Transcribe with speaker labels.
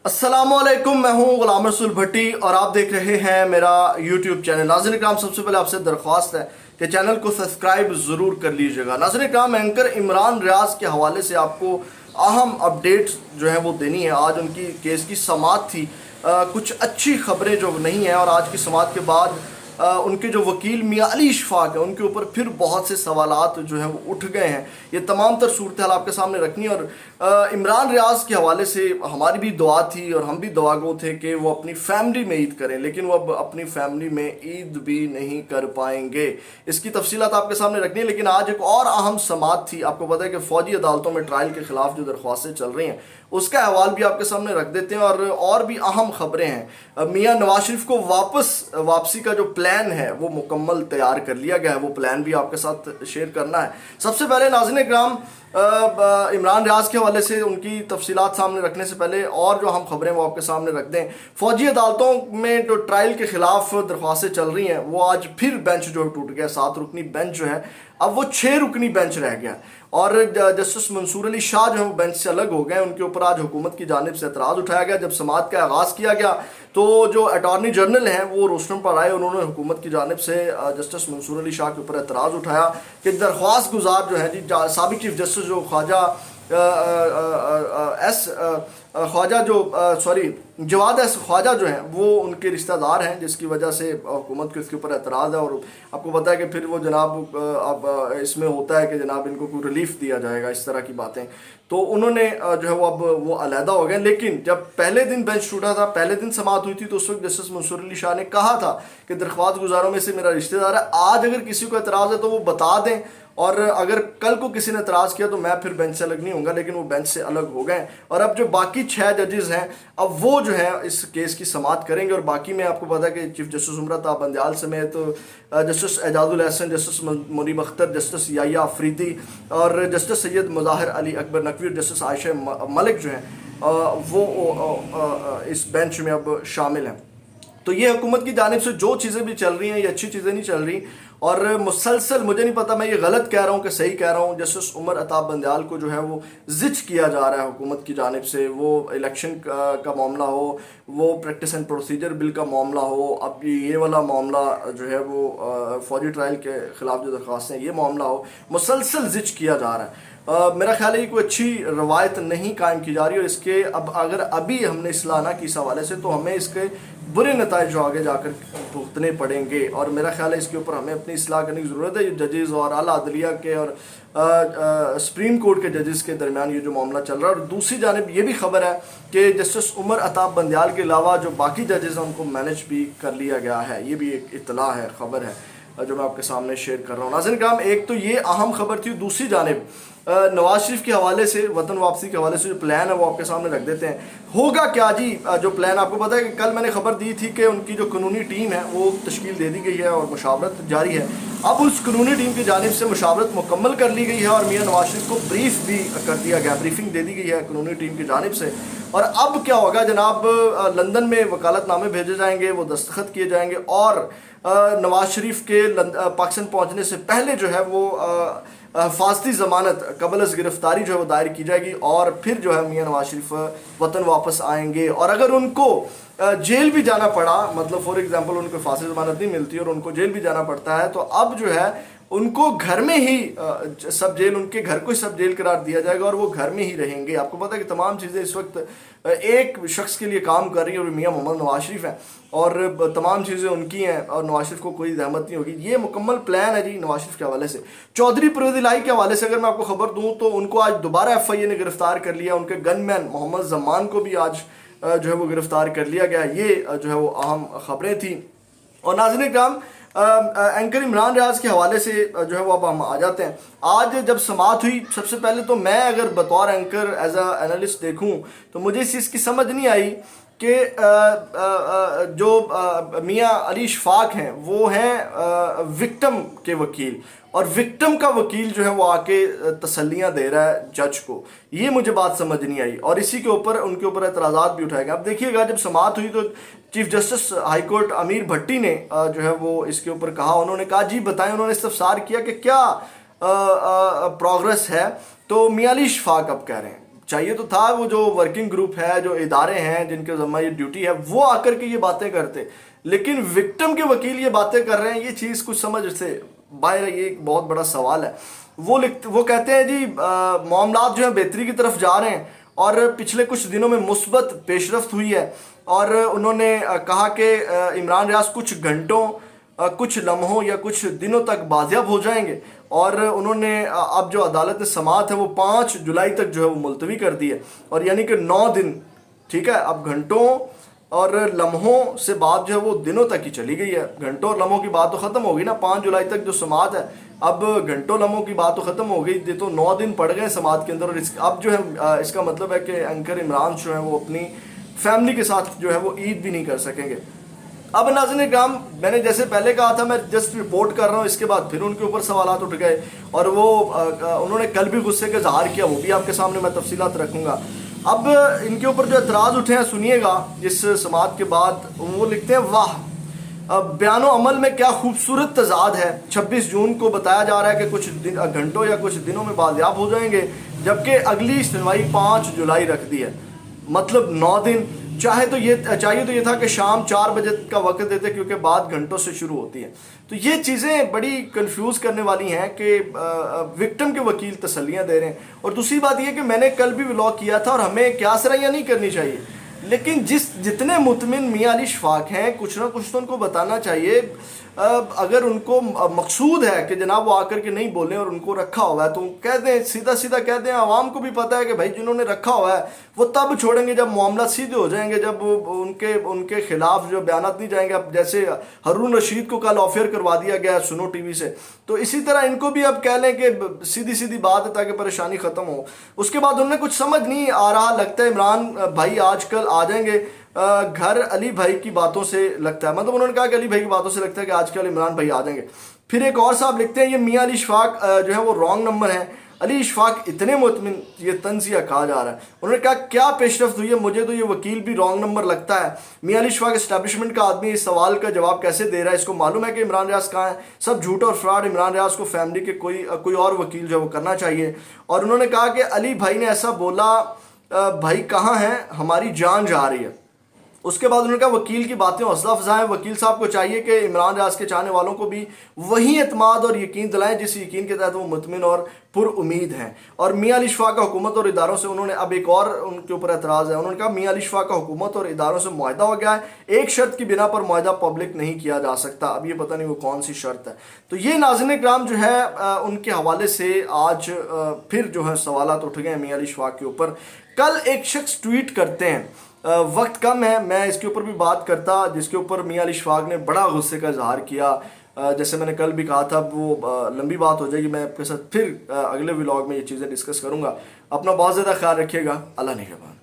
Speaker 1: अस्सलामुअलैकुम, मैं हूं गुलाम रसूल भट्टी और आप देख रहे हैं मेरा यूट्यूब चैनल। नाज़रीन इकराम, सबसे पहले आपसे दरख्वास्त है कि चैनल को सब्सक्राइब ज़रूर कर लीजिएगा। नाज़रीन इकराम, एंकर इमरान रियाज के हवाले से आपको अहम अपडेट्स जो है वो देनी है। आज उनकी केस की समाअत थी। कुछ अच्छी खबरें जो नहीं हैं और आज की समाअत के बाद उनके जो वकील मियां अली इशफाक है उनके ऊपर फिर बहुत से सवालात जो हैं वो उठ गए हैं। ये तमाम तर सूरत हाल आपके सामने रखनी है और इमरान रियाज के हवाले से हमारी भी दुआ थी और हम भी दुआगो थे कि वो अपनी फैमिली में ईद करें, लेकिन वो अब अपनी फैमिली में ईद भी नहीं कर पाएंगे। इसकी तफसीलात आपके सामने रखनी है। लेकिन आज एक और अहम समाअत थी। आपको पता है कि फ़ौजी अदालतों में ट्रायल के खिलाफ जो दरख्वास्तें चल रही हैं उसका अहवाल भी आपके सामने रख देते हैं और भी अहम खबरें हैं। मियां नवाज शरीफ को वापसी का जो प्लान है वो मुकम्मल तैयार कर लिया गया है। वो प्लान भी आपके साथ शेयर करना है। सबसे पहले नाज़रीन इकराम, इमरान रियाज के हवाले से उनकी तफसीलात सामने रखने से पहले और जो अहम खबरें वो आपके सामने रख दें। फ़ौजी अदालतों में जो ट्रायल के खिलाफ दरख्वास्तें चल रही हैं वो आज फिर बेंच जो टूट गया। 7 रुकनी बेंच जो है अब वो 6 रुकनी बेंच रह गया और जस्टिस मंसूर अली शाह जो है वो बेंच से अलग हो गए। उनके ऊपर आज हुकूमत की जानिब से एतराज़ उठाया गया। जब समाअत का आगाज़ किया गया तो जो अटॉर्नी जनरल हैं वो रोस्टम पर आए। उन्होंने हुकूमत की जानिब से जस्टिस मंसूर अली शाह के ऊपर एतराज़ उठाया कि दरख्वास्त गुजार जो है जी साबिक चीफ जस्टिस जो जवाद एस ख्वाजा जो हैं वो उनके रिश्तेदार हैं, जिसकी वजह से हुकूमत को इसके ऊपर एतराज़ है। और आपको पता है कि फिर वो जनाब अब इसमें होता है कि जनाब इनको कोई रिलीफ दिया जाएगा, इस तरह की बातें। तो उन्होंने जो है वो अब वो अलहदा हो गए। लेकिन जब पहले दिन बेंच टूटा था, पहले दिन समाअत हुई थी, तो उस वक्त जस्टिस मंसूर अली शाह ने कहा था कि दरख्वास्त गुजारों में से मेरा रिश्तेदार है। आज अगर किसी को एतराज़ है तो वो बता दें, और अगर कल को किसी ने एतराज़ किया तो मैं फिर बेंच से अलग नहीं होऊंगा। लेकिन वो बेंच से अलग हो गए और अब जो बाकी 6 जजेस हैं अब वो जो है इस केस की समाअत करेंगे। और बाकी में आपको पता है कि चीफ जस्टिस उमर अता बंदयाल समेत तो Justice Ejazul Ahsan, Justice Munib Akhtar, Justice Yahya Afridi और जस्टिस सैयद मुज़ाहिर अली अकबर नकवी और जस्टिस आयशा मलिक जो हैं वो इस बेंच में अब शामिल हैं। तो ये हुकूमत की जानिब से जो चीज़ें भी चल रही हैं ये अच्छी चीज़ें नहीं चल रही और मुसलसल, मुझे नहीं पता मैं ये गलत कह रहा हूँ कि सही कह रहा हूँ, जस्टिस उमर अता बंदयाल को जो है वो जिच किया जा रहा है हुकूमत की जानिब से। वो इलेक्शन का मामला हो, वो प्रैक्टिस एंड प्रोसीजर बिल का मामला हो, अब ये वाला मामला जो है वो फौजी ट्रायल के ख़िलाफ़ जो दरख्वास्तें ये मामला हो, मुसलसल जिच किया जा रहा है। मेरा ख्याल है कि कोई अच्छी रवायत नहीं कायम की जा रही और इसके अब अगर अभी हमने इस्लाह ना की इस हवाले से तो हमें इसके बुरे नताइज जो आगे जाकर भुगतने पड़ेंगे। और मेरा ख्याल है इसके ऊपर हमें अपनी इस्लाह करने की ज़रूरत है। जजेस और आला अदलिया के और सुप्रीम कोर्ट के जजेस के दरमियान ये जो मामला चल रहा है। और दूसरी जानिब ये भी खबर है कि जस्टिस उमर अता बंदयाल के अलावा जो बाकी जजेस हैं उनको मैनेज भी कर लिया गया है। ये भी एक इत्तला है, खबर है जो मैं आपके सामने शेयर कर रहा हूँ। नाज़रीन काम, एक तो ये अहम खबर थी। दूसरी जानिब नवाज शरीफ के हवाले से, वतन वापसी के हवाले से जो प्लान है वो आपके सामने रख देते हैं। होगा क्या जी जो प्लान, आपको पता है कि कल मैंने खबर दी थी कि उनकी जो कानूनी टीम है वो तश्कील दे दी गई है और मुशावरत जारी है। अब उस कानूनी टीम की जानिब से मुशावरत मुकम्मल कर ली गई है और मियां नवाज शरीफ को ब्रीफ भी कर दिया गया, ब्रीफिंग दे दी गई है कानूनी टीम की जानिब से। और अब क्या होगा जनाब, लंदन में वकालतनामे भेजे जाएंगे, वो दस्तखत किए जाएंगे और नवाज शरीफ के पाकिस्तान पहुंचने से पहले जो है वो हिफाजती ज़मानत कबल अज़ गिरफ्तारी जो है वो दायर की जाएगी और फिर जो है मियां नवाज शरीफ वतन वापस आएंगे। और अगर उनको जेल भी जाना पड़ा, मतलब फॉर एग्जांपल उनको हिफाजती ज़मानत नहीं मिलती और उनको जेल भी जाना पड़ता है, तो अब जो है उनको घर में ही सब जेल, उनके घर को ही सब जेल करार दिया जाएगा और वो घर में ही रहेंगे। आपको पता है कि तमाम चीज़ें इस वक्त एक शख्स के लिए काम कर रही है और मियां मोहम्मद नवाज शरीफ हैं और तमाम चीज़ें उनकी हैं और नवाज शरीफ को कोई ज़हमत नहीं होगी। ये मुकम्मल प्लान है जी नवाज शरीफ के हवाले से। चौधरी परवेज़ इलाही के हवाले से अगर मैं आपको खबर दूँ तो उनको आज दोबारा FIA ने गिरफ्तार कर लिया। उनके गनमैन मोहम्मद जमान को भी आज जो है वो गिरफ्तार कर लिया गया। ये जो है वो अहम खबरें थी। और नाज़रीन इकराम, एंकर इमरान रियाज के हवाले से जो है वो अब हम आ जाते हैं। आज जब समाअत हुई, सबसे पहले तो मैं अगर बतौर एंकर एज अ एनालिस्ट देखूं तो मुझे इस चीज़ की समझ नहीं आई कि जो मियां अली इशफाक हैं वो हैं विक्टिम के वकील और विक्टिम का वकील जो है वो आके तसल्लियाँ दे रहा है जज को। ये मुझे बात समझ नहीं आई और इसी के ऊपर उनके ऊपर एतराज़ात भी उठाए गए। अब देखिएगा, जब समाअत हुई तो चीफ जस्टिस हाई कोर्ट अमीर भट्टी ने जो है वो इसके ऊपर कहा। उन्होंने कहा जी बताएं, उन्होंने इस्तफसार किया कि क्या प्रोग्रेस है। तो मियां अली इशफाक अब कह रहे हैं چاہیے تو تھا وہ جو ورکنگ گروپ ہے, جو ادارے ہیں جن کے ذمہ یہ ڈیوٹی ہے, وہ آ کر کے یہ باتیں کرتے, لیکن وکٹم کے وکیل یہ باتیں کر رہے ہیں. یہ چیز کچھ سمجھ سے باہر ہے, یہ ایک بہت بڑا سوال ہے. وہ کہتے ہیں جی معاملات جو ہیں بہتری کی طرف جا رہے ہیں اور پچھلے کچھ دنوں میں مثبت پیش رفت ہوئی ہے, اور انہوں نے کہا کہ عمران ریاض کچھ گھنٹوں, کچھ لمحوں یا کچھ دنوں تک بازیاب ہو جائیں گے, اور انہوں نے اب جو عدالت سماعت ہے وہ 5 جولائی تک جو ہے وہ ملتوی کر دی ہے, اور یعنی کہ 9 دن, ٹھیک ہے, اب گھنٹوں اور لمحوں سے بات جو ہے وہ دنوں تک ہی چلی گئی ہے. گھنٹوں اور لمحوں کی بات تو ختم ہو گئی نا, 5 جولائی تک جو سماعت ہے, اب گھنٹوں لمحوں کی بات تو ختم ہو گئی, یہ تو 9 دن پڑ گئے سماعت کے اندر. اور اب جو ہے اس کا مطلب ہے کہ اینکر عمران جو ہے وہ اپنی فیملی کے ساتھ جو ہے وہ عید بھی نہیں کر سکیں گے. اب ناظرین کرام, میں نے جیسے پہلے کہا تھا میں جسٹ رپورٹ کر رہا ہوں, اس کے بعد پھر ان کے اوپر سوالات اٹھ گئے, اور وہ انہوں نے کل بھی غصے کا اظہار کیا, وہ بھی آپ کے سامنے میں تفصیلات رکھوں گا. اب ان کے اوپر جو اعتراض اٹھے ہیں سنیے گا اس سماعت کے بعد. وہ لکھتے ہیں واہ بیان و عمل میں کیا خوبصورت تضاد ہے. 26 جون کو بتایا جا رہا ہے کہ کچھ گھنٹوں یا کچھ دنوں میں بازیاب ہو جائیں گے, جبکہ اگلی سنوائی 5 جولائی رکھ دی ہے, مطلب 9 دن. چاہیے تو یہ تھا کہ شام 4 بجے کا وقت دیتے, کیونکہ بات گھنٹوں سے شروع ہوتی ہے. تو یہ چیزیں بڑی کنفیوز کرنے والی ہیں کہ وکٹم کے وکیل تسلیاں دے رہے ہیں. اور دوسری بات یہ کہ میں نے کل بھی ولاگ کیا تھا, اور ہمیں کیا سرائیاں نہیں کرنی چاہیے, لیکن جتنے مطمئن میاں علی شفاق ہیں کچھ نہ کچھ تو ان کو بتانا چاہیے. اگر ان کو مقصود ہے کہ جناب وہ آ کر کے نہیں بولیں اور ان کو رکھا ہوا ہے, تو کہہ دیں, سیدھا کہہ دیں. عوام کو بھی پتہ ہے کہ بھائی جنہوں نے رکھا ہوا ہے وہ تب چھوڑیں گے جب معاملات سیدھے ہو جائیں گے, جب ان کے خلاف جو بیانات نہیں جائیں گے. اب جیسے ہارون رشید کو کل آفیئر کروا دیا گیا سنو ٹی وی سے, تو اسی طرح ان کو بھی اب کہہ لیں کہ سیدھی بات ہے تاکہ پریشانی ختم ہو. اس کے بعد انہیں کچھ سمجھ نہیں آ رہا, لگتا ہے عمران بھائی آج کل آ جائیں گے گھر علی بھائی کی باتوں سے, لگتا ہے, مطلب انہوں نے کہا کہ علی بھائی کی باتوں سے لگتا ہے کہ آج کل عمران بھائی آ جائیں گے. پھر ایک اور صاحب لکھتے ہیں یہ میاں علی شفاق جو ہے وہ رانگ نمبر ہیں, علی اشفاق اتنے مطمئن, یہ تنزیہ کہا جا رہا ہے. انہوں نے کہا کیا پیش رفت ہوئی ہے, مجھے تو یہ وکیل بھی رانگ نمبر لگتا ہے. میاں علی اشفاق اسٹیبلشمنٹ کا آدمی اس سوال کا جواب کیسے دے رہا ہے, اس کو معلوم ہے کہ عمران ریاض کہاں ہے, سب جھوٹ اور فراڈ. عمران ریاض کو فیملی کے کوئی اور وکیل جو ہے وہ کرنا چاہیے. اور انہوں نے کہا کہ علی بھائی نے ایسا بولا, بھائی کہاں ہیں, ہماری جان جا رہی ہے. اس کے بعد انہوں نے کہا وکیل کی باتیں حوصلہ افزا ہیں, وکیل صاحب کو چاہیے کہ عمران ریاض کے چاہنے والوں کو بھی وہی اعتماد اور یقین دلائیں جس یقین کے تحت وہ مطمئن اور پر امید ہیں. اور میاں علی اشفاق کا حکومت اور اداروں سے, انہوں نے اب ایک اور ان کے اوپر اعتراض ہے, انہوں نے کہا میاں علی اشفاق کا حکومت اور اداروں سے معاہدہ ہو گیا ہے, ایک شرط کی بنا پر معاہدہ پبلک نہیں کیا جا سکتا. اب یہ پتہ نہیں وہ کون سی شرط ہے. تو یہ ناظرین کرام جو ہے ان کے حوالے سے آج پھر جو ہے سوالات اٹھ گئے ہیں میاں علی اشفاق کے اوپر. کل ایک شخص ٹویٹ کرتے ہیں, وقت کم ہے, میں اس کے اوپر بھی بات کرتا, جس کے اوپر میاں علی اشفاق نے بڑا غصے کا اظہار کیا. جیسے میں نے کل بھی کہا تھا وہ لمبی بات ہو جائے گی, میں آپ کے ساتھ پھر اگلے ولاگ میں یہ چیزیں ڈسکس کروں گا. اپنا بہت زیادہ خیال رکھیے گا. اللہ نگہبان.